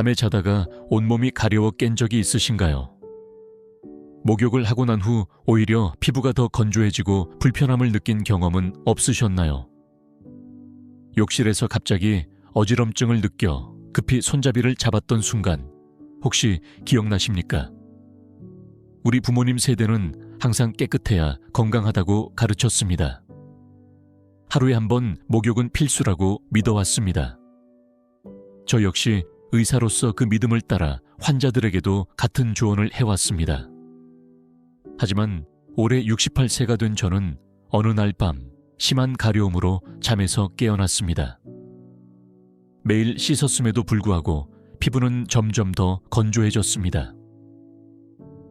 밤에 자다가 온몸이 가려워 깬 적이 있으신가요? 목욕을 하고 난 후 오히려 피부가 더 건조해지고 불편함을 느낀 경험은 없으셨나요? 욕실에서 갑자기 어지럼증을 느껴 급히 손잡이를 잡았던 순간 혹시 기억나십니까? 우리 부모님 세대는 항상 깨끗해야 건강하다고 가르쳤습니다. 하루에 한 번 목욕은 필수라고 믿어왔습니다. 저 역시 의사로서 그 믿음을 따라 환자들에게도 같은 조언을 해왔습니다. 하지만 올해 68세가 된 저는 어느 날 밤 심한 가려움으로 잠에서 깨어났습니다. 매일 씻었음에도 불구하고 피부는 점점 더 건조해졌습니다.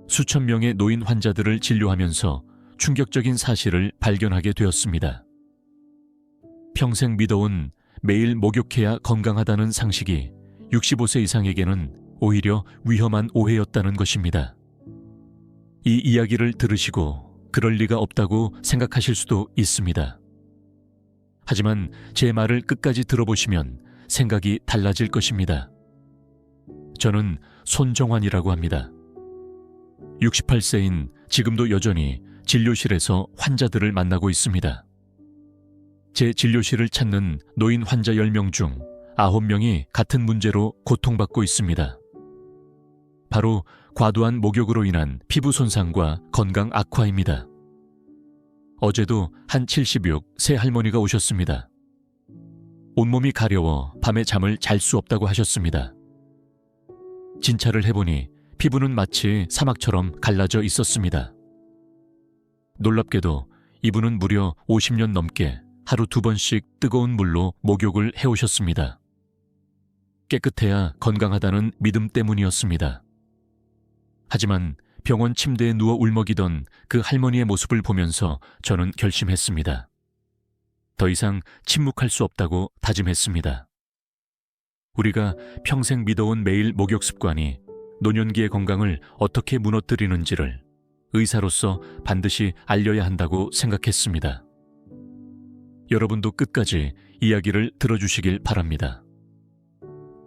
수천 명의 노인 환자들을 진료하면서 충격적인 사실을 발견하게 되었습니다. 평생 믿어온 매일 목욕해야 건강하다는 상식이 65세 이상에게는 오히려 위험한 오해였다는 것입니다. 이 이야기를 들으시고 그럴 리가 없다고 생각하실 수도 있습니다. 하지만 제 말을 끝까지 들어보시면 생각이 달라질 것입니다. 저는 손정환이라고 합니다. 68세인 지금도 여전히 진료실에서 환자들을 만나고 있습니다. 제 진료실을 찾는 노인 환자 10명 중 9명이 같은 문제로 고통받고 있습니다. 바로 과도한 목욕으로 인한 피부 손상과 건강 악화입니다. 어제도 한 76 세 할머니가 오셨습니다. 온몸이 가려워 밤에 잠을 잘 수 없다고 하셨습니다. 진찰을 해보니 피부는 마치 사막처럼 갈라져 있었습니다. 놀랍게도 이분은 무려 50년 넘게 하루 2번씩 뜨거운 물로 목욕을 해오셨습니다. 깨끗해야 건강하다는 믿음 때문이었습니다. 하지만 병원 침대에 누워 울먹이던 그 할머니의 모습을 보면서 저는 결심했습니다. 더 이상 침묵할 수 없다고 다짐했습니다. 우리가 평생 믿어온 매일 목욕 습관이 노년기의 건강을 어떻게 무너뜨리는지를 의사로서 반드시 알려야 한다고 생각했습니다. 여러분도 끝까지 이야기를 들어주시길 바랍니다.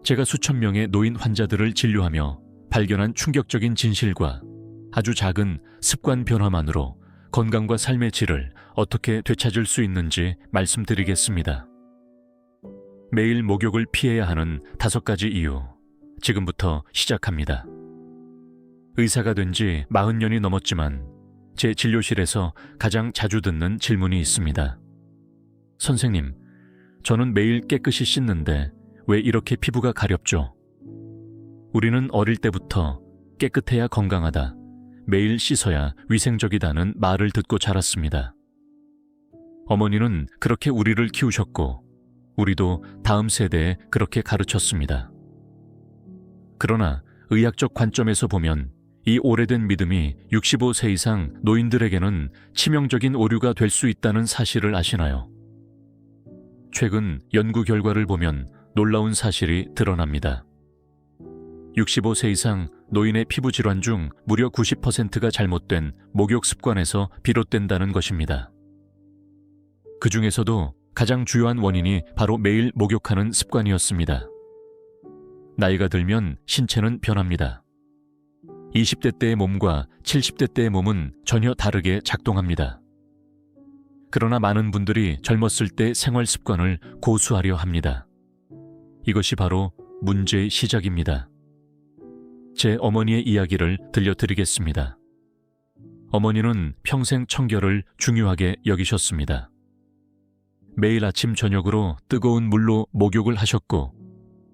제가 수천 명의 노인 환자들을 진료하며 발견한 충격적인 진실과 아주 작은 습관 변화만으로 건강과 삶의 질을 어떻게 되찾을 수 있는지 말씀드리겠습니다. 매일 목욕을 피해야 하는 5가지 이유, 지금부터 시작합니다. 의사가 된 지 40년이 넘었지만 제 진료실에서 가장 자주 듣는 질문이 있습니다. 선생님, 저는 매일 깨끗이 씻는데 왜 이렇게 피부가 가렵죠? 우리는 어릴 때부터 깨끗해야 건강하다, 매일 씻어야 위생적이다는 말을 듣고 자랐습니다. 어머니는 그렇게 우리를 키우셨고 우리도 다음 세대에 그렇게 가르쳤습니다. 그러나 의학적 관점에서 보면 이 오래된 믿음이 65세 이상 노인들에게는 치명적인 오류가 될 수 있다는 사실을 아시나요? 최근 연구 결과를 보면 놀라운 사실이 드러납니다. 65세 이상 노인의 피부 질환 중 무려 90%가 잘못된 목욕 습관에서 비롯된다는 것입니다. 그 중에서도 가장 주요한 원인이 바로 매일 목욕하는 습관이었습니다. 나이가 들면 신체는 변합니다. 20대 때의 몸과 70대 때의 몸은 전혀 다르게 작동합니다. 그러나 많은 분들이 젊었을 때 생활 습관을 고수하려 합니다. 이것이 바로 문제의 시작입니다. 제 어머니의 이야기를 들려드리겠습니다. 어머니는 평생 청결을 중요하게 여기셨습니다. 매일 아침 저녁으로 뜨거운 물로 목욕을 하셨고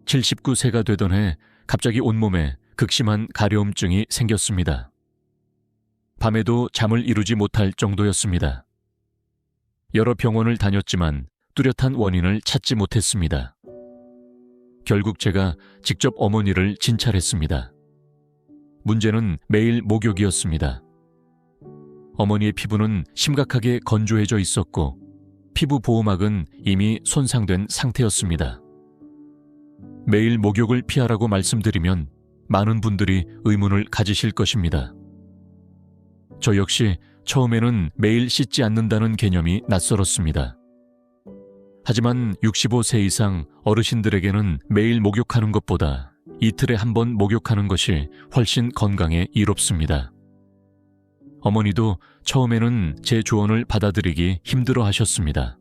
79세가 되던 해 갑자기 온몸에 극심한 가려움증이 생겼습니다. 밤에도 잠을 이루지 못할 정도였습니다. 여러 병원을 다녔지만 뚜렷한 원인을 찾지 못했습니다. 결국 제가 직접 어머니를 진찰했습니다. 문제는 매일 목욕이었습니다. 어머니의 피부는 심각하게 건조해져 있었고 피부 보호막은 이미 손상된 상태였습니다. 매일 목욕을 피하라고 말씀드리면 많은 분들이 의문을 가지실 것입니다. 저 역시 처음에는 매일 씻지 않는다는 개념이 낯설었습니다. 하지만 65세 이상 어르신들에게는 매일 목욕하는 것보다 이틀에 한 번 목욕하는 것이 훨씬 건강에 이롭습니다. 어머니도 처음에는 제 조언을 받아들이기 힘들어 하셨습니다.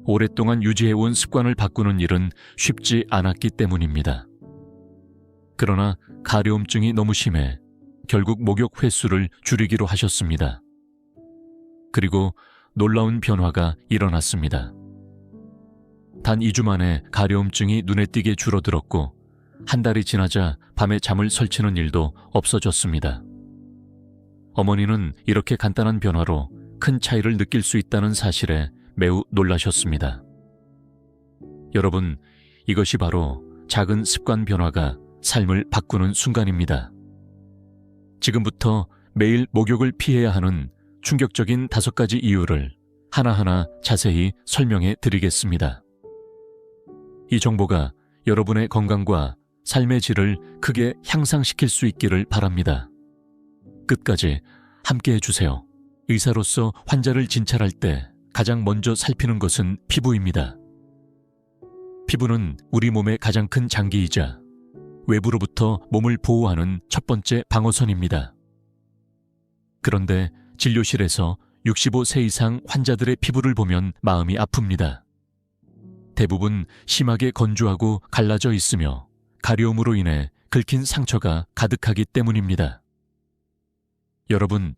오랫동안 유지해온 습관을 바꾸는 일은 쉽지 않았기 때문입니다. 그러나 가려움증이 너무 심해 결국 목욕 횟수를 줄이기로 하셨습니다. 그리고 놀라운 변화가 일어났습니다. 단 2주 만에 가려움증이 눈에 띄게 줄어들었고 한 달이 지나자 밤에 잠을 설치는 일도 없어졌습니다. 어머니는 이렇게 간단한 변화로 큰 차이를 느낄 수 있다는 사실에 매우 놀라셨습니다. 여러분, 이것이 바로 작은 습관 변화가 삶을 바꾸는 순간입니다. 지금부터 매일 목욕을 피해야 하는 충격적인 5가지 이유를 하나하나 자세히 설명해 드리겠습니다. 이 정보가 여러분의 건강과 삶의 질을 크게 향상시킬 수 있기를 바랍니다. 끝까지 함께 해주세요. 의사로서 환자를 진찰할 때 가장 먼저 살피는 것은 피부입니다. 피부는 우리 몸의 가장 큰 장기이자 외부로부터 몸을 보호하는 첫 번째 방어선입니다. 그런데 진료실에서 65세 이상 환자들의 피부를 보면 마음이 아픕니다. 대부분 심하게 건조하고 갈라져 있으며 가려움으로 인해 긁힌 상처가 가득하기 때문입니다. 여러분,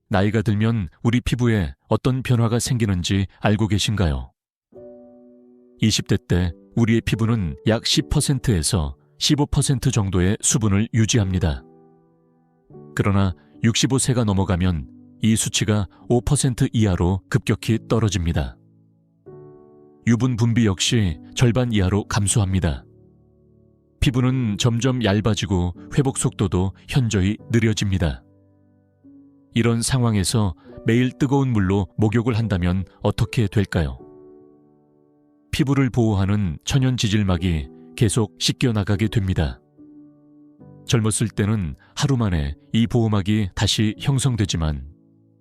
나이가 들면 우리 피부에 어떤 변화가 생기는지 알고 계신가요? 20대 때 우리의 피부는 약 10%에서 15% 정도의 수분을 유지합니다. 그러나 65세가 넘어가면 이 수치가 5% 이하로 급격히 떨어집니다. 유분 분비 역시 절반 이하로 감소합니다. 피부는 점점 얇아지고 회복 속도도 현저히 느려집니다. 이런 상황에서 매일 뜨거운 물로 목욕을 한다면 어떻게 될까요? 피부를 보호하는 천연 지질막이 계속 씻겨나가게 됩니다. 젊었을 때는 하루 만에 이 보호막이 다시 형성되지만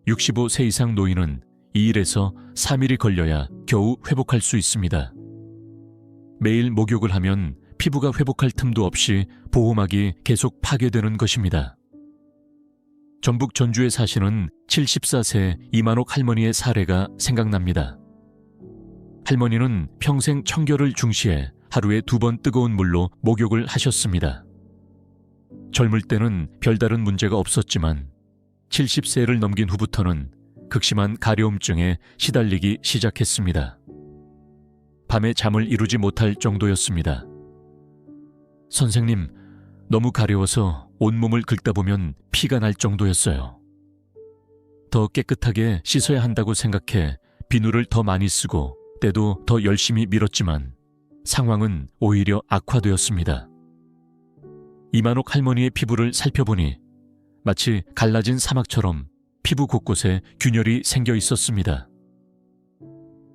65세 이상 노인은 2일에서 3일이 걸려야 겨우 회복할 수 있습니다. 매일 목욕을 하면 피부가 회복할 틈도 없이 보호막이 계속 파괴되는 것입니다. 전북 전주에 사시는 74세 이만옥 할머니의 사례가 생각납니다. 할머니는 평생 청결을 중시해 하루에 2번 뜨거운 물로 목욕을 하셨습니다. 젊을 때는 별다른 문제가 없었지만 70세를 넘긴 후부터는 극심한 가려움증에 시달리기 시작했습니다. 밤에 잠을 이루지 못할 정도였습니다. 선생님, 너무 가려워서 온몸을 긁다 보면 피가 날 정도였어요. 더 깨끗하게 씻어야 한다고 생각해 비누를 더 많이 쓰고 때도 더 열심히 밀었지만 상황은 오히려 악화되었습니다. 이만옥 할머니의 피부를 살펴보니 마치 갈라진 사막처럼 피부 곳곳에 균열이 생겨 있었습니다.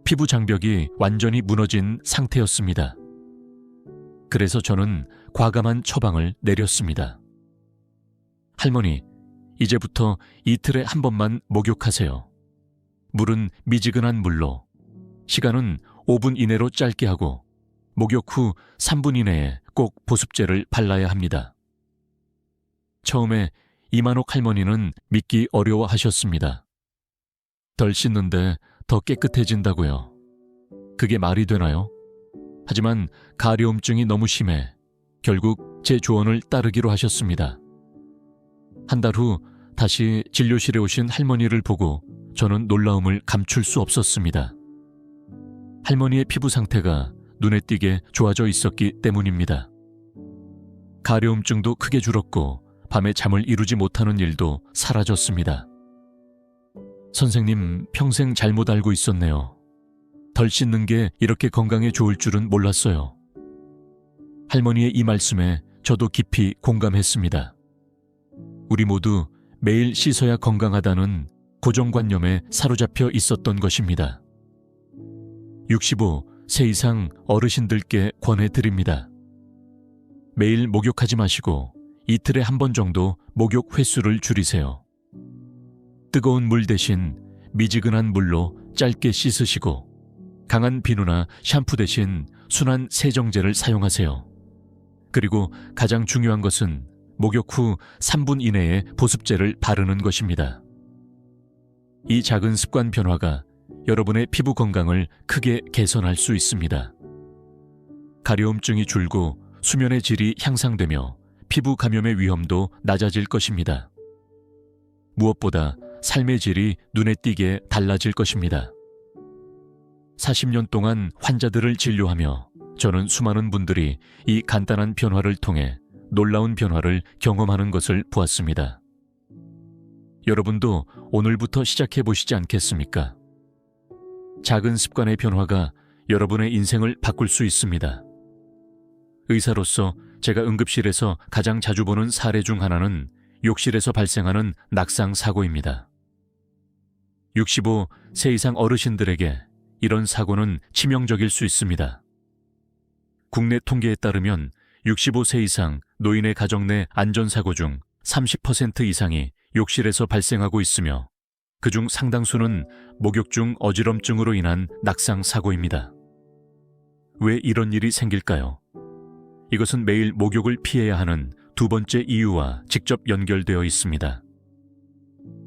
피부 장벽이 완전히 무너진 상태였습니다. 그래서 저는 과감한 처방을 내렸습니다. 할머니, 이제부터 이틀에 한 번만 목욕하세요. 물은 미지근한 물로, 시간은 5분 이내로 짧게 하고 목욕 후 3분 이내에 꼭 보습제를 발라야 합니다. 처음에 이만옥 할머니는 믿기 어려워하셨습니다. 덜 씻는데 더 깨끗해진다고요. 그게 말이 되나요? 하지만 가려움증이 너무 심해 결국 제 조언을 따르기로 하셨습니다. 한 달 후 다시 진료실에 오신 할머니를 보고 저는 놀라움을 감출 수 없었습니다. 할머니의 피부 상태가 눈에 띄게 좋아져 있었기 때문입니다. 가려움증도 크게 줄었고 밤에 잠을 이루지 못하는 일도 사라졌습니다. 선생님, 평생 잘못 알고 있었네요. 덜 씻는 게 이렇게 건강에 좋을 줄은 몰랐어요. 할머니의 이 말씀에 저도 깊이 공감했습니다. 우리 모두 매일 씻어야 건강하다는 고정관념에 사로잡혀 있었던 것입니다. 65세 이상 어르신들께 권해드립니다. 매일 목욕하지 마시고 이틀에 한 번 정도 목욕 횟수를 줄이세요. 뜨거운 물 대신 미지근한 물로 짧게 씻으시고 강한 비누나 샴푸 대신 순한 세정제를 사용하세요. 그리고 가장 중요한 것은 목욕 후 3분 이내에 보습제를 바르는 것입니다. 이 작은 습관 변화가 여러분의 피부 건강을 크게 개선할 수 있습니다. 가려움증이 줄고 수면의 질이 향상되며 피부 감염의 위험도 낮아질 것입니다. 무엇보다 삶의 질이 눈에 띄게 달라질 것입니다. 40년 동안 환자들을 진료하며 저는 수많은 분들이 이 간단한 변화를 통해 놀라운 변화를 경험하는 것을 보았습니다. 여러분도 오늘부터 시작해 보시지 않겠습니까? 작은 습관의 변화가 여러분의 인생을 바꿀 수 있습니다. 의사로서 제가 응급실에서 가장 자주 보는 사례 중 하나는 욕실에서 발생하는 낙상 사고입니다. 65세 이상 어르신들에게 이런 사고는 치명적일 수 있습니다. 국내 통계에 따르면 65세 이상 노인의 가정 내 안전사고 중 30% 이상이 욕실에서 발생하고 있으며 그중 상당수는 목욕 중 어지럼증으로 인한 낙상 사고입니다. 왜 이런 일이 생길까요? 이것은 매일 목욕을 피해야 하는 두 번째 이유와 직접 연결되어 있습니다.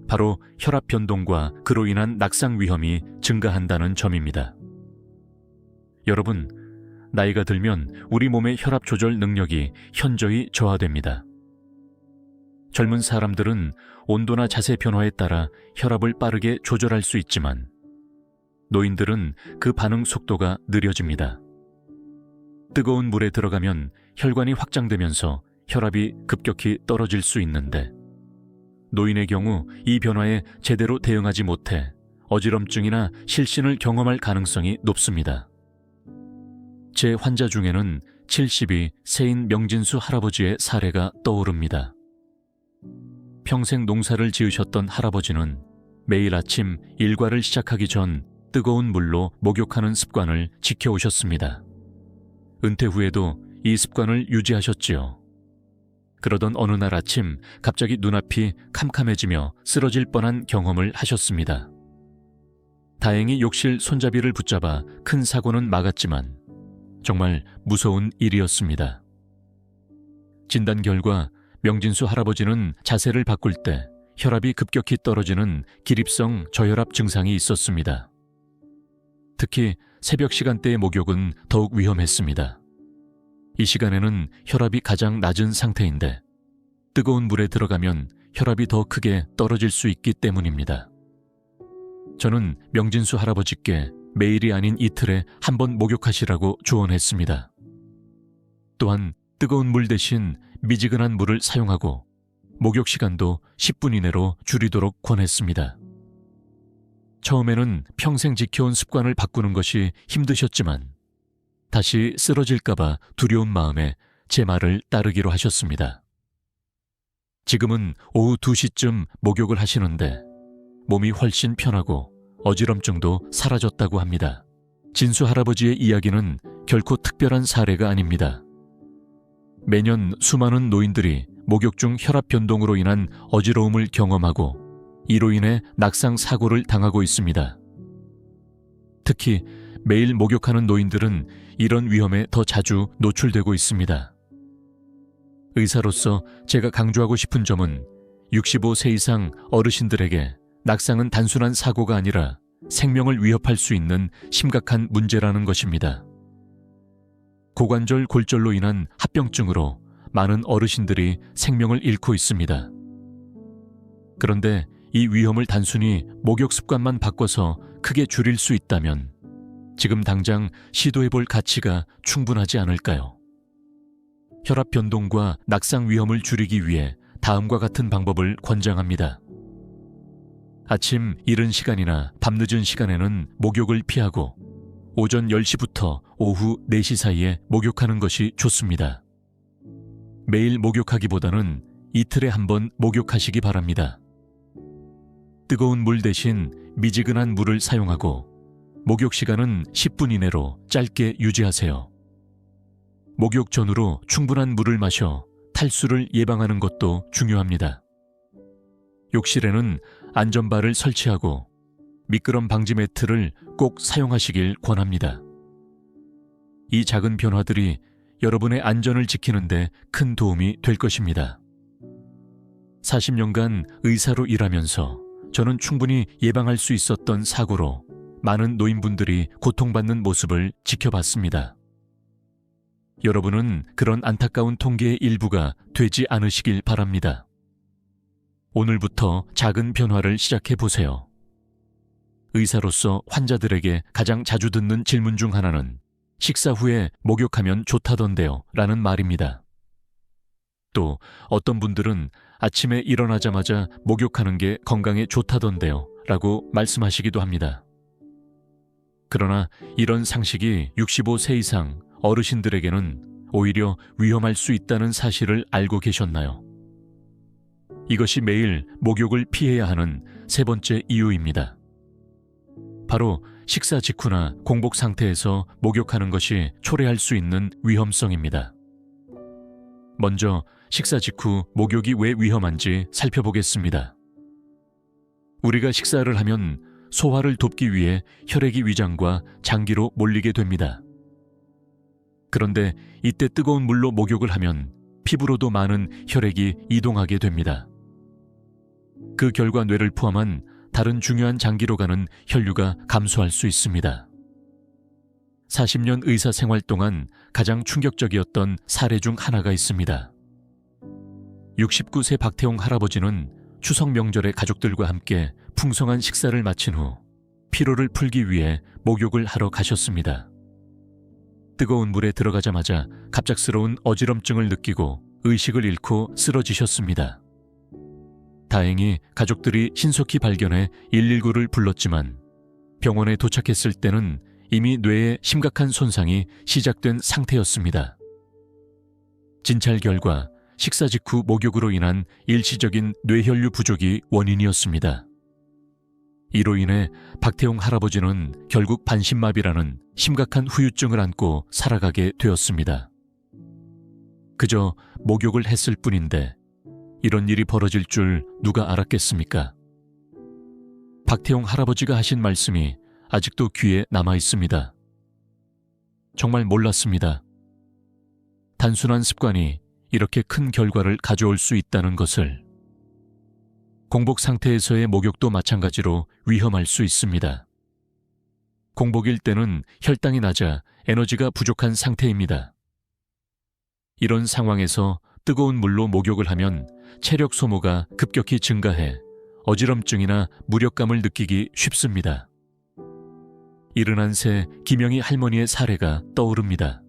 바로 혈압 변동과 그로 인한 낙상 위험이 증가한다는 점입니다. 여러분, 나이가 들면 우리 몸의 혈압 조절 능력이 현저히 저하됩니다. 젊은 사람들은 온도나 자세 변화에 따라 혈압을 빠르게 조절할 수 있지만 노인들은 그 반응 속도가 느려집니다. 뜨거운 물에 들어가면 혈관이 확장되면서 혈압이 급격히 떨어질 수 있는데 노인의 경우 이 변화에 제대로 대응하지 못해 어지럼증이나 실신을 경험할 가능성이 높습니다. 제 환자 중에는 72세인 명진수 할아버지의 사례가 떠오릅니다. 평생 농사를 지으셨던 할아버지는 매일 아침 일과를 시작하기 전 뜨거운 물로 목욕하는 습관을 지켜오셨습니다. 은퇴 후에도 이 습관을 유지하셨지요. 그러던 어느 날 아침 갑자기 눈앞이 캄캄해지며 쓰러질 뻔한 경험을 하셨습니다. 다행히 욕실 손잡이를 붙잡아 큰 사고는 막았지만 정말 무서운 일이었습니다. 진단 결과 명진수 할아버지는 자세를 바꿀 때 혈압이 급격히 떨어지는 기립성 저혈압 증상이 있었습니다. 특히 새벽 시간대의 목욕은 더욱 위험했습니다. 이 시간에는 혈압이 가장 낮은 상태인데 뜨거운 물에 들어가면 혈압이 더 크게 떨어질 수 있기 때문입니다. 저는 명진수 할아버지께 매일이 아닌 이틀에 한 번 목욕하시라고 조언했습니다. 또한 뜨거운 물 대신 미지근한 물을 사용하고 목욕 시간도 10분 이내로 줄이도록 권했습니다. 처음에는 평생 지켜온 습관을 바꾸는 것이 힘드셨지만 다시 쓰러질까봐 두려운 마음에 제 말을 따르기로 하셨습니다. 지금은 오후 2시쯤 목욕을 하시는데 몸이 훨씬 편하고 어지럼증도 사라졌다고 합니다. 진수 할아버지의 이야기는 결코 특별한 사례가 아닙니다. 매년 수많은 노인들이 목욕 중 혈압 변동으로 인한 어지러움을 경험하고 이로 인해 낙상 사고를 당하고 있습니다. 특히 매일 목욕하는 노인들은 이런 위험에 더 자주 노출되고 있습니다. 의사로서 제가 강조하고 싶은 점은 65세 이상 어르신들에게 낙상은 단순한 사고가 아니라 생명을 위협할 수 있는 심각한 문제라는 것입니다. 고관절 골절로 인한 합병증으로 많은 어르신들이 생명을 잃고 있습니다. 그런데 이 위험을 단순히 목욕 습관만 바꿔서 크게 줄일 수 있다면 지금 당장 시도해볼 가치가 충분하지 않을까요? 혈압 변동과 낙상 위험을 줄이기 위해 다음과 같은 방법을 권장합니다. 아침 이른 시간이나 밤늦은 시간에는 목욕을 피하고 오전 10시부터 오후 4시 사이에 목욕하는 것이 좋습니다. 매일 목욕하기보다는 이틀에 한 번 목욕하시기 바랍니다. 뜨거운 물 대신 미지근한 물을 사용하고 목욕 시간은 10분 이내로 짧게 유지하세요. 목욕 전후로 충분한 물을 마셔 탈수를 예방하는 것도 중요합니다. 욕실에는 안전바를 설치하고 미끄럼 방지 매트를 꼭 사용하시길 권합니다. 이 작은 변화들이 여러분의 안전을 지키는 데 큰 도움이 될 것입니다. 40년간 의사로 일하면서 저는 충분히 예방할 수 있었던 사고로 많은 노인분들이 고통받는 모습을 지켜봤습니다. 여러분은 그런 안타까운 통계의 일부가 되지 않으시길 바랍니다. 오늘부터 작은 변화를 시작해 보세요. 의사로서 환자들에게 가장 자주 듣는 질문 중 하나는 식사 후에 목욕하면 좋다던데요 라는 말입니다. 또 어떤 분들은 아침에 일어나자마자 목욕하는 게 건강에 좋다던데요 라고 말씀하시기도 합니다. 그러나 이런 상식이 65세 이상 어르신들에게는 오히려 위험할 수 있다는 사실을 알고 계셨나요? 이것이 매일 목욕을 피해야 하는 세 번째 이유입니다. 바로 식사 직후나 공복 상태에서 목욕하는 것이 초래할 수 있는 위험성입니다. 먼저 식사 직후 목욕이 왜 위험한지 살펴보겠습니다. 우리가 식사를 하면 소화를 돕기 위해 혈액이 위장과 장기로 몰리게 됩니다. 그런데 이때 뜨거운 물로 목욕을 하면 피부로도 많은 혈액이 이동하게 됩니다. 그 결과 뇌를 포함한 다른 중요한 장기로 가는 혈류가 감소할 수 있습니다. 40년 의사 생활 동안 가장 충격적이었던 사례 중 하나가 있습니다. 69세 박태용 할아버지는 추석 명절에 가족들과 함께 풍성한 식사를 마친 후 피로를 풀기 위해 목욕을 하러 가셨습니다. 뜨거운 물에 들어가자마자 갑작스러운 어지럼증을 느끼고 의식을 잃고 쓰러지셨습니다. 다행히 가족들이 신속히 발견해 119를 불렀지만 병원에 도착했을 때는 이미 뇌에 심각한 손상이 시작된 상태였습니다. 진찰 결과 식사 직후 목욕으로 인한 일시적인 뇌혈류 부족이 원인이었습니다. 이로 인해 박태용 할아버지는 결국 반신마비라는 심각한 후유증을 안고 살아가게 되었습니다. 그저 목욕을 했을 뿐인데 이런 일이 벌어질 줄 누가 알았겠습니까? 박태용 할아버지가 하신 말씀이 아직도 귀에 남아 있습니다. 정말 몰랐습니다. 단순한 습관이 이렇게 큰 결과를 가져올 수 있다는 것을. 공복 상태에서의 목욕도 마찬가지로 위험할 수 있습니다. 공복일 때는 혈당이 낮아 에너지가 부족한 상태입니다. 이런 상황에서 뜨거운 물로 목욕을 하면 체력 소모가 급격히 증가해 어지럼증이나 무력감을 느끼기 쉽습니다. 이른한 새 김영희 할머니의 사례가 떠오릅니다.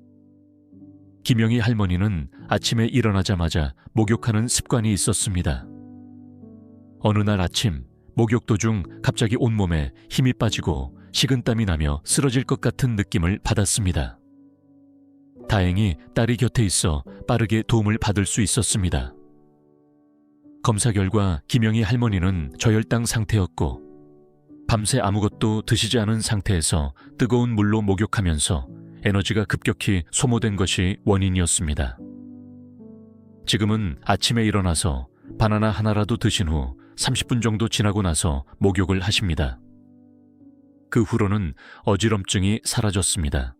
김영희 할머니는 아침에 일어나자마자 목욕하는 습관이 있었습니다. 어느 날 아침 목욕 도중 갑자기 온몸에 힘이 빠지고 식은땀이 나며 쓰러질 것 같은 느낌을 받았습니다. 다행히 딸이 곁에 있어 빠르게 도움을 받을 수 있었습니다. 검사 결과 김영희 할머니는 저혈당 상태였고 밤새 아무것도 드시지 않은 상태에서 뜨거운 물로 목욕하면서 에너지가 급격히 소모된 것이 원인이었습니다. 지금은 아침에 일어나서 바나나 하나라도 드신 후 30분 정도 지나고 나서 목욕을 하십니다. 그 후로는 어지럼증이 사라졌습니다.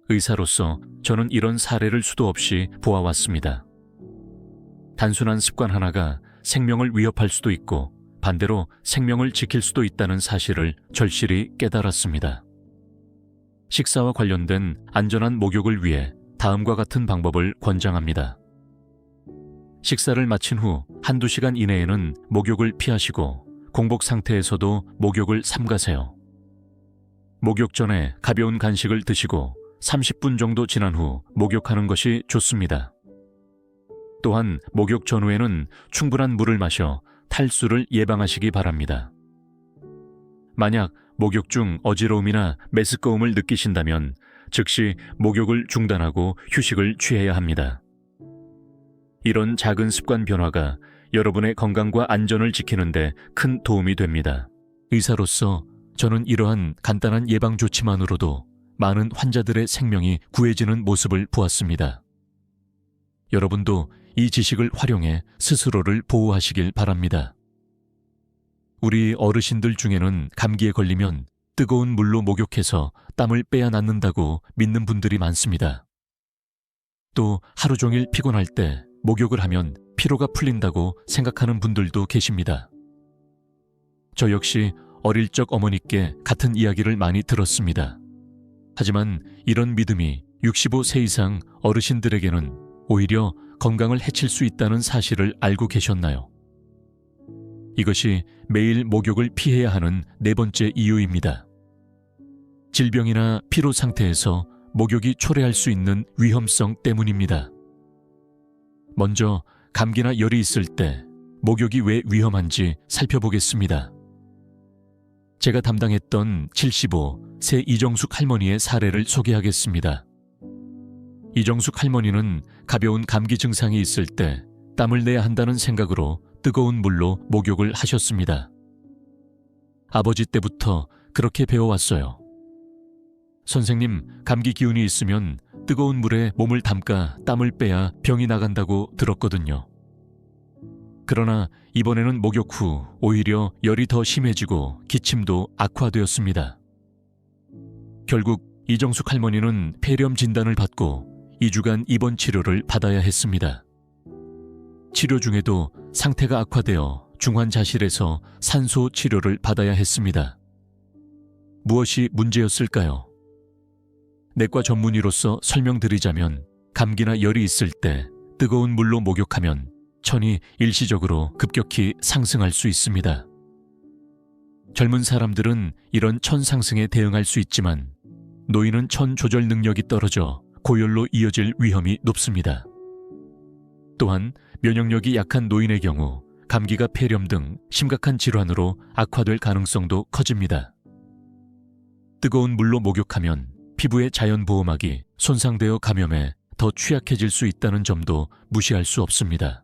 의사로서 저는 이런 사례를 수도 없이 보아왔습니다. 단순한 습관 하나가 생명을 위협할 수도 있고 반대로 생명을 지킬 수도 있다는 사실을 절실히 깨달았습니다. 식사와 관련된 안전한 목욕을 위해 다음과 같은 방법을 권장합니다. 식사를 마친 후 한두 시간 이내에는 목욕을 피하시고 공복 상태에서도 목욕을 삼가세요. 목욕 전에 가벼운 간식을 드시고 30분 정도 지난 후 목욕하는 것이 좋습니다. 또한 목욕 전후에는 충분한 물을 마셔 탈수를 예방하시기 바랍니다. 만약 목욕 중 어지러움이나 메스꺼움을 느끼신다면 즉시 목욕을 중단하고 휴식을 취해야 합니다. 이런 작은 습관 변화가 여러분의 건강과 안전을 지키는 데 큰 도움이 됩니다. 의사로서 저는 이러한 간단한 예방 조치만으로도 많은 환자들의 생명이 구해지는 모습을 보았습니다. 여러분도 이 지식을 활용해 스스로를 보호하시길 바랍니다. 우리 어르신들 중에는 감기에 걸리면 뜨거운 물로 목욕해서 땀을 빼야 낫는다고 믿는 분들이 많습니다. 또 하루 종일 피곤할 때 목욕을 하면 피로가 풀린다고 생각하는 분들도 계십니다. 저 역시 어릴 적 어머니께 같은 이야기를 많이 들었습니다. 하지만 이런 믿음이 65세 이상 어르신들에게는 오히려 건강을 해칠 수 있다는 사실을 알고 계셨나요? 이것이 매일 목욕을 피해야 하는 네 번째 이유입니다. 질병이나 피로 상태에서 목욕이 초래할 수 있는 위험성 때문입니다. 먼저 감기나 열이 있을 때 목욕이 왜 위험한지 살펴보겠습니다. 제가 담당했던 75세 이정숙 할머니의 사례를 소개하겠습니다. 이정숙 할머니는 가벼운 감기 증상이 있을 때 땀을 내야 한다는 생각으로 뜨거운 물로 목욕을 하셨습니다. 아버지 때부터 그렇게 배워왔어요. 선생님, 감기 기운이 있으면 뜨거운 물에 몸을 담가 땀을 빼야 병이 나간다고 들었거든요. 그러나 이번에는 목욕 후 오히려 열이 더 심해지고 기침도 악화되었습니다. 결국 이정숙 할머니는 폐렴 진단을 받고 2주간 입원 치료를 받아야 했습니다. 치료 중에도 상태가 악화되어 중환자실에서 산소 치료를 받아야 했습니다. 무엇이 문제였을까요? 내과 전문의로서 설명드리자면 감기나 열이 있을 때 뜨거운 물로 목욕하면 천이 일시적으로 급격히 상승할 수 있습니다. 젊은 사람들은 이런 천 상승에 대응할 수 있지만 노인은 천 조절 능력이 떨어져 고열로 이어질 위험이 높습니다. 또한 면역력이 약한 노인의 경우 감기가 폐렴 등 심각한 질환으로 악화될 가능성도 커집니다. 뜨거운 물로 목욕하면 피부의 자연보호막이 손상되어 감염에 더 취약해질 수 있다는 점도 무시할 수 없습니다.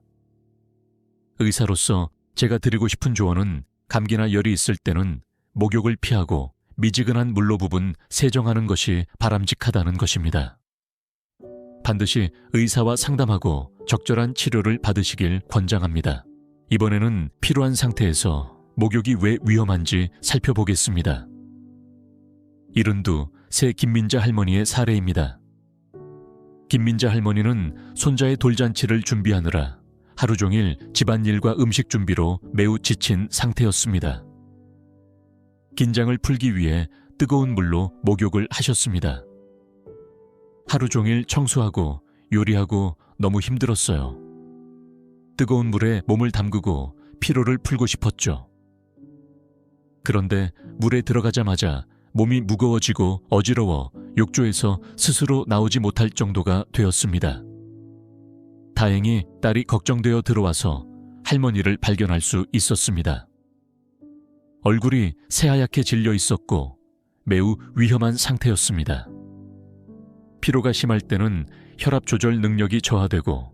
의사로서 제가 드리고 싶은 조언은 감기나 열이 있을 때는 목욕을 피하고 미지근한 물로 부분 세정하는 것이 바람직하다는 것입니다. 반드시 의사와 상담하고 적절한 치료를 받으시길 권장합니다. 이번에는 필요한 상태에서 목욕이 왜 위험한지 살펴보겠습니다. 72세 김민자 할머니의 사례입니다. 김민자 할머니는 손자의 돌잔치를 준비하느라 하루 종일 집안일과 음식 준비로 매우 지친 상태였습니다. 긴장을 풀기 위해 뜨거운 물로 목욕을 하셨습니다. 하루 종일 청소하고 요리하고 너무 힘들었어요. 뜨거운 물에 몸을 담그고 피로를 풀고 싶었죠. 그런데 물에 들어가자마자 몸이 무거워지고 어지러워 욕조에서 스스로 나오지 못할 정도가 되었습니다. 다행히 딸이 걱정되어 들어와서 할머니를 발견할 수 있었습니다. 얼굴이 새하얗게 질려 있었고 매우 위험한 상태였습니다. 피로가 심할 때는 혈압 조절 능력이 저하되고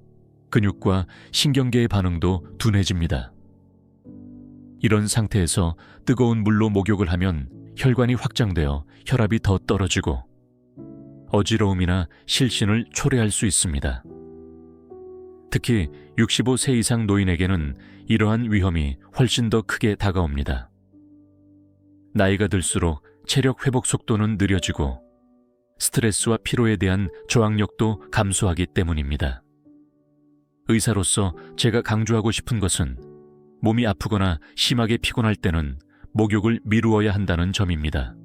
근육과 신경계의 반응도 둔해집니다. 이런 상태에서 뜨거운 물로 목욕을 하면 혈관이 확장되어 혈압이 더 떨어지고 어지러움이나 실신을 초래할 수 있습니다. 특히 65세 이상 노인에게는 이러한 위험이 훨씬 더 크게 다가옵니다. 나이가 들수록 체력 회복 속도는 느려지고 스트레스와 피로에 대한 저항력도 감소하기 때문입니다. 의사로서 제가 강조하고 싶은 것은 몸이 아프거나 심하게 피곤할 때는 목욕을 미루어야 한다는 점입니다.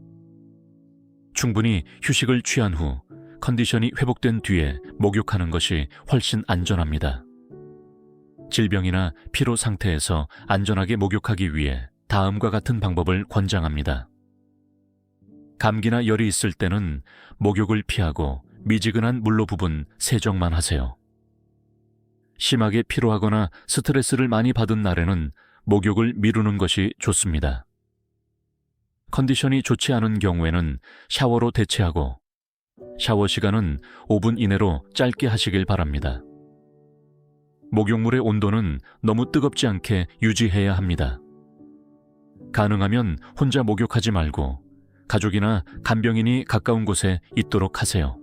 충분히 휴식을 취한 후 컨디션이 회복된 뒤에 목욕하는 것이 훨씬 안전합니다. 질병이나 피로 상태에서 안전하게 목욕하기 위해 다음과 같은 방법을 권장합니다. 감기나 열이 있을 때는 목욕을 피하고 미지근한 물로 부분 세정만 하세요. 심하게 피로하거나 스트레스를 많이 받은 날에는 목욕을 미루는 것이 좋습니다. 컨디션이 좋지 않은 경우에는 샤워로 대체하고 샤워 시간은 5분 이내로 짧게 하시길 바랍니다. 목욕물의 온도는 너무 뜨겁지 않게 유지해야 합니다. 가능하면 혼자 목욕하지 말고 가족이나 간병인이 가까운 곳에 있도록 하세요.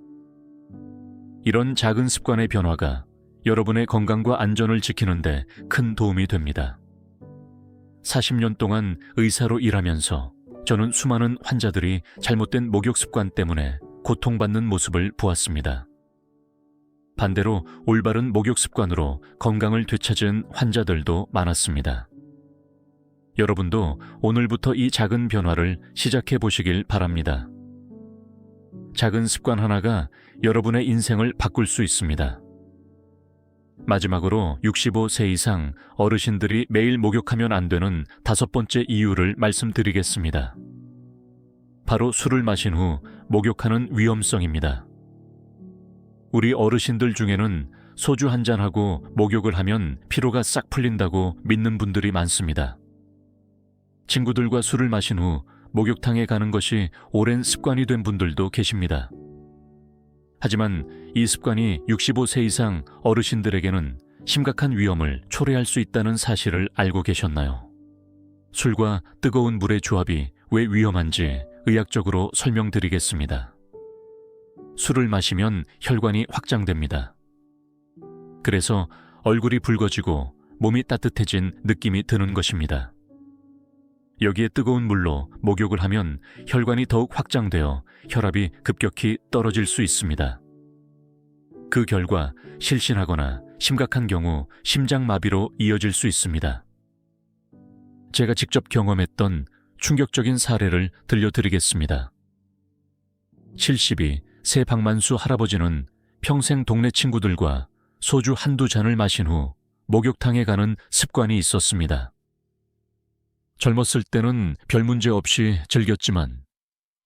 이런 작은 습관의 변화가 여러분의 건강과 안전을 지키는 데 큰 도움이 됩니다. 40년 동안 의사로 일하면서 저는 수많은 환자들이 잘못된 목욕 습관 때문에 고통받는 모습을 보았습니다. 반대로 올바른 목욕 습관으로 건강을 되찾은 환자들도 많았습니다. 여러분도 오늘부터 이 작은 변화를 시작해 보시길 바랍니다. 작은 습관 하나가 여러분의 인생을 바꿀 수 있습니다. 마지막으로 65세 이상 어르신들이 매일 목욕하면 안 되는 5번째 이유를 말씀드리겠습니다. 바로 술을 마신 후 목욕하는 위험성입니다. 우리 어르신들 중에는 소주 한 잔하고 목욕을 하면 피로가 싹 풀린다고 믿는 분들이 많습니다. 친구들과 술을 마신 후 목욕탕에 가는 것이 오랜 습관이 된 분들도 계십니다. 하지만 이 습관이 65세 이상 어르신들에게는 심각한 위험을 초래할 수 있다는 사실을 알고 계셨나요? 술과 뜨거운 물의 조합이 왜 위험한지 의학적으로 설명드리겠습니다. 술을 마시면 혈관이 확장됩니다. 그래서 얼굴이 붉어지고 몸이 따뜻해진 느낌이 드는 것입니다. 여기에 뜨거운 물로 목욕을 하면 혈관이 더욱 확장되어 혈압이 급격히 떨어질 수 있습니다. 그 결과 실신하거나 심각한 경우 심장마비로 이어질 수 있습니다. 제가 직접 경험했던 충격적인 사례를 들려드리겠습니다. 72세 박만수 할아버지는 평생 동네 친구들과 소주 한두 잔을 마신 후 목욕탕에 가는 습관이 있었습니다. 젊었을 때는 별 문제 없이 즐겼지만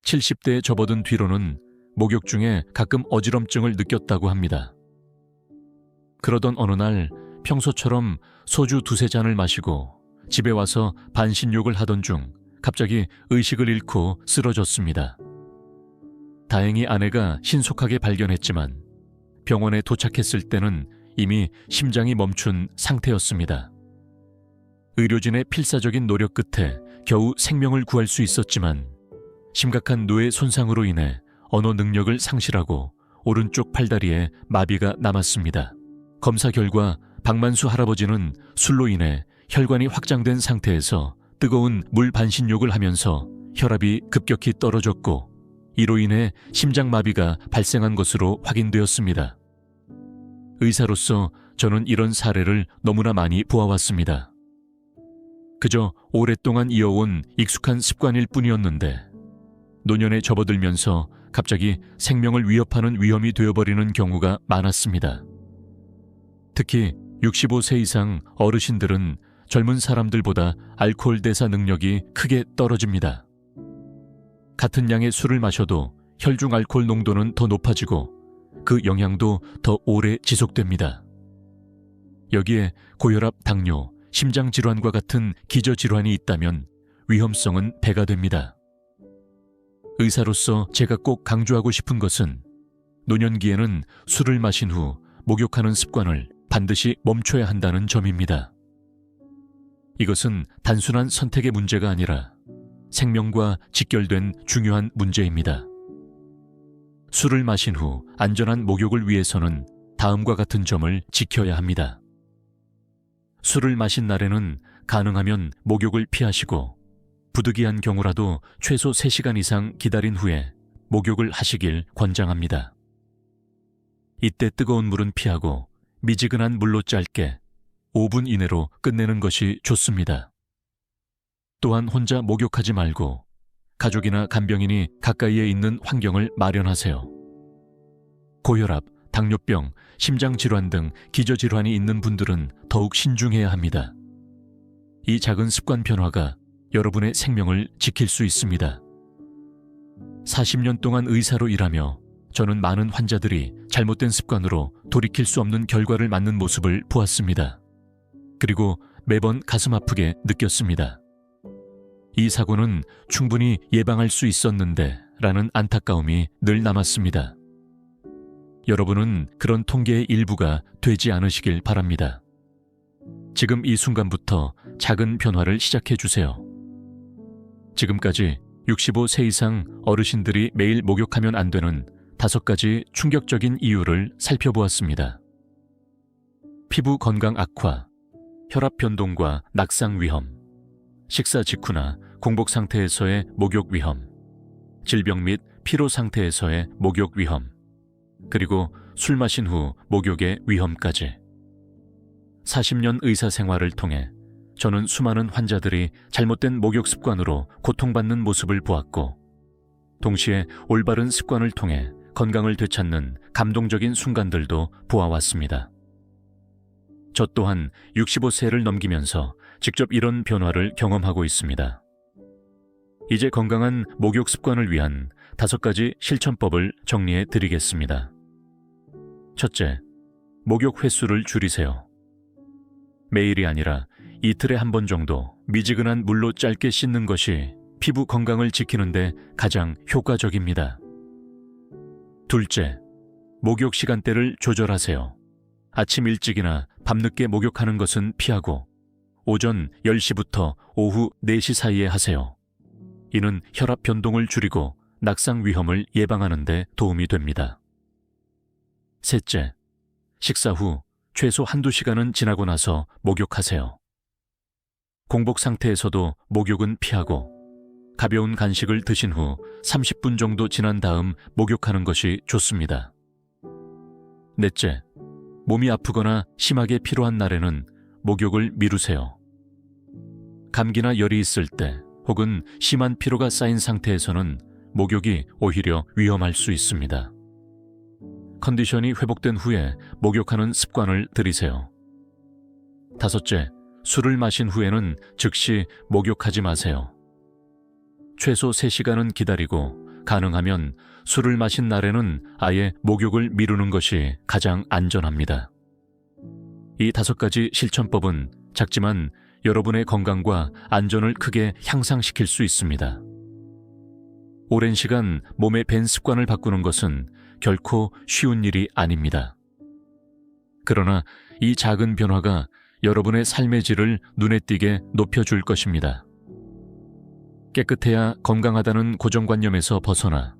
70대에 접어든 뒤로는 목욕 중에 가끔 어지럼증을 느꼈다고 합니다. 그러던 어느 날 평소처럼 소주 2-3잔을 마시고 집에 와서 반신욕을 하던 중 갑자기 의식을 잃고 쓰러졌습니다. 다행히 아내가 신속하게 발견했지만 병원에 도착했을 때는 이미 심장이 멈춘 상태였습니다. 의료진의 필사적인 노력 끝에 겨우 생명을 구할 수 있었지만 심각한 뇌 손상으로 인해 언어 능력을 상실하고 오른쪽 팔다리에 마비가 남았습니다. 검사 결과 박만수 할아버지는 술로 인해 혈관이 확장된 상태에서 뜨거운 물 반신욕을 하면서 혈압이 급격히 떨어졌고 이로 인해 심장마비가 발생한 것으로 확인되었습니다. 의사로서 저는 이런 사례를 너무나 많이 보아왔습니다. 그저 오랫동안 이어온 익숙한 습관일 뿐이었는데 노년에 접어들면서 갑자기 생명을 위협하는 위험이 되어버리는 경우가 많았습니다. 특히 65세 이상 어르신들은 젊은 사람들보다 알코올 대사 능력이 크게 떨어집니다. 같은 양의 술을 마셔도 혈중 알코올 농도는 더 높아지고 그 영향도 더 오래 지속됩니다. 여기에 고혈압, 당뇨, 심장질환과 같은 기저질환이 있다면 위험성은 배가 됩니다. 의사로서 제가 꼭 강조하고 싶은 것은 노년기에는 술을 마신 후 목욕하는 습관을 반드시 멈춰야 한다는 점입니다. 이것은 단순한 선택의 문제가 아니라 생명과 직결된 중요한 문제입니다. 술을 마신 후 안전한 목욕을 위해서는 다음과 같은 점을 지켜야 합니다. 술을 마신 날에는 가능하면 목욕을 피하시고 부득이한 경우라도 최소 3시간 이상 기다린 후에 목욕을 하시길 권장합니다. 이때 뜨거운 물은 피하고 미지근한 물로 짧게 5분 이내로 끝내는 것이 좋습니다. 또한 혼자 목욕하지 말고 가족이나 간병인이 가까이에 있는 환경을 마련하세요. 고혈압, 당뇨병, 심장질환 등 기저질환이 있는 분들은 더욱 신중해야 합니다. 이 작은 습관 변화가 여러분의 생명을 지킬 수 있습니다. 40년 동안 의사로 일하며 저는 많은 환자들이 잘못된 습관으로 돌이킬 수 없는 결과를 맞는 모습을 보았습니다. 그리고 매번 가슴 아프게 느꼈습니다. 이 사고는 충분히 예방할 수 있었는데 라는 안타까움이 늘 남았습니다. 여러분은 그런 통계의 일부가 되지 않으시길 바랍니다. 지금 이 순간부터 작은 변화를 시작해 주세요. 지금까지 65세 이상 어르신들이 매일 목욕하면 안 되는 5가지 충격적인 이유를 살펴보았습니다. 피부 건강 악화, 혈압 변동과 낙상 위험, 식사 직후나 공복 상태에서의 목욕 위험, 질병 및 피로 상태에서의 목욕 위험, 그리고 술 마신 후 목욕의 위험까지. 40년 의사 생활을 통해 저는 수많은 환자들이 잘못된 목욕 습관으로 고통받는 모습을 보았고, 동시에 올바른 습관을 통해 건강을 되찾는 감동적인 순간들도 보아왔습니다. 저 또한 65세를 넘기면서 직접 이런 변화를 경험하고 있습니다. 이제 건강한 목욕 습관을 위한 5가지 실천법을 정리해 드리겠습니다. 첫째, 목욕 횟수를 줄이세요. 매일이 아니라 이틀에 한 번 정도 미지근한 물로 짧게 씻는 것이 피부 건강을 지키는 데 가장 효과적입니다. 둘째, 목욕 시간대를 조절하세요. 아침 일찍이나 밤늦게 목욕하는 것은 피하고 오전 10시부터 오후 4시 사이에 하세요. 이는 혈압 변동을 줄이고 낙상 위험을 예방하는 데 도움이 됩니다. 셋째, 식사 후 최소 1~2시간은 지나고 나서 목욕하세요. 공복 상태에서도 목욕은 피하고 가벼운 간식을 드신 후 30분 정도 지난 다음 목욕하는 것이 좋습니다. 넷째, 몸이 아프거나 심하게 피로한 날에는 목욕을 미루세요. 감기나 열이 있을 때 혹은 심한 피로가 쌓인 상태에서는 목욕이 오히려 위험할 수 있습니다. 컨디션이 회복된 후에 목욕하는 습관을 들이세요. 다섯째, 술을 마신 후에는 즉시 목욕하지 마세요. 최소 3시간은 기다리고 가능하면 술을 마신 날에는 아예 목욕을 미루는 것이 가장 안전합니다. 이 5가지 실천법은 작지만 여러분의 건강과 안전을 크게 향상시킬 수 있습니다. 오랜 시간 몸의 밴 습관을 바꾸는 것은 결코 쉬운 일이 아닙니다. 그러나 이 작은 변화가 여러분의 삶의 질을 눈에 띄게 높여줄 것입니다. 깨끗해야 건강하다는 고정관념에서 벗어나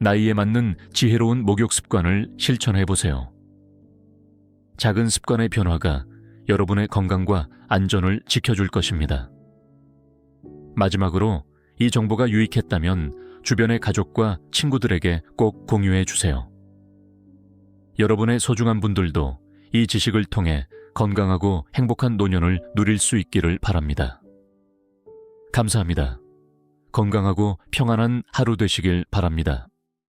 나이에 맞는 지혜로운 목욕 습관을 실천해보세요. 작은 습관의 변화가 여러분의 건강과 안전을 지켜줄 것입니다. 마지막으로 이 정보가 유익했다면 주변의 가족과 친구들에게 꼭 공유해 주세요. 여러분의 소중한 분들도 이 지식을 통해 건강하고 행복한 노년을 누릴 수 있기를 바랍니다. 감사합니다. 건강하고 평안한 하루 되시길 바랍니다.